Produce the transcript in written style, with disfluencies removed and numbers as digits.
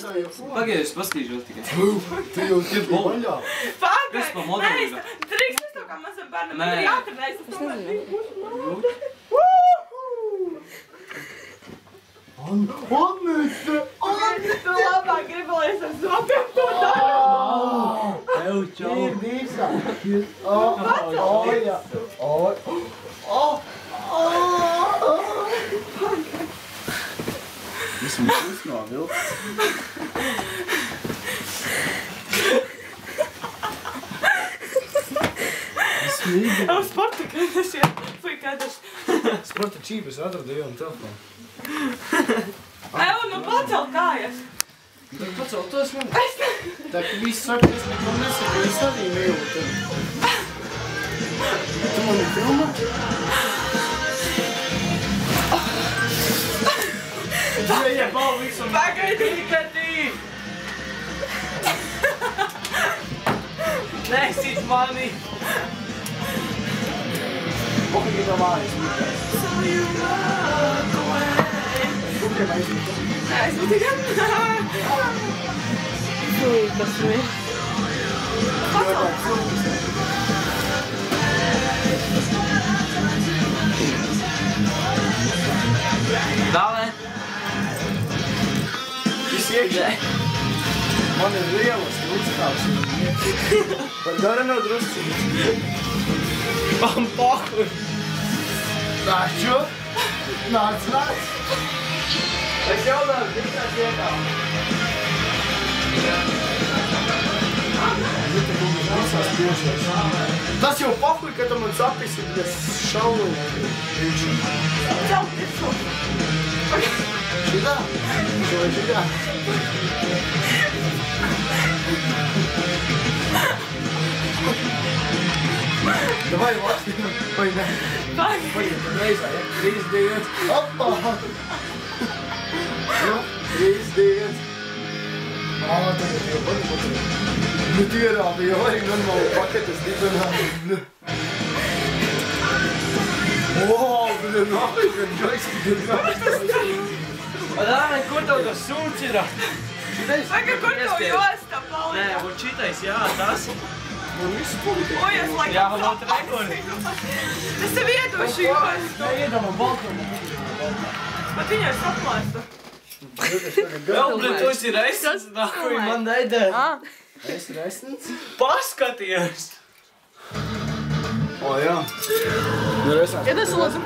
Pagaidies, paskatīšos tikai. Tu jau tikai vaļā. Es pa modeli. Drīkst to kā mazam bērnam. Man ir jāatrenējas. Es nezinu. Annete! Tu labāk gribi, lai es ar zobiem to daru. Tev, čau. Ir visā. Esmu šis novilks. Smīgi. Evo sporta kādās, jā. Fuj, kādās. Sporta čības atradu jau un telefonu. Evo, nu pacel kājas. Tak pacel tos man. Tak viss saka, es neko nesaku, es arī nejūtu. Tu mani filmā? Ja balviks un... Pagaidi, Katī! Nesit mani! Pokagi no mājas. So you walk away. Kukiem aizmīt? Esmu tikai... Fuj, kas ir? Pacel! Dālē! Viss iekšē. Man ir lielas truckās. Var dara nav drusciņas. Man pohuj! Nāču! Nāc! Es jau nav tikās iekāp. Tas jau pahuj, ka tu man sapisi, ja šaunu. Cel, visu! Šitā? Šitā? Давай, Вася. Vai ne? Pagaidi! Reizā, ja? 3, 2, 1. Opā! Nu, 3, 2, 1. Tagad jau paņemot. Nu, tu ierādi jau arī normāli paketes dibināt. Wow, tu ir nākaj, ka džoiski dibināt. Dālē, kur tev tas sūds ir? Saka, kur tev josta palika? Nē, un šitais, jā, tas. Man visu pulika. Oi, es laikam Jā, vēl rekordi. Es tev iedošu jostu. Iedamam baltumu. Bet viņa ir saplāsta. Vēl, bet tu esi reizes, nākuj, man nedēļ. Es resnits? Paskaties! O, jā. Nu, resnits. Iedos lūdzu.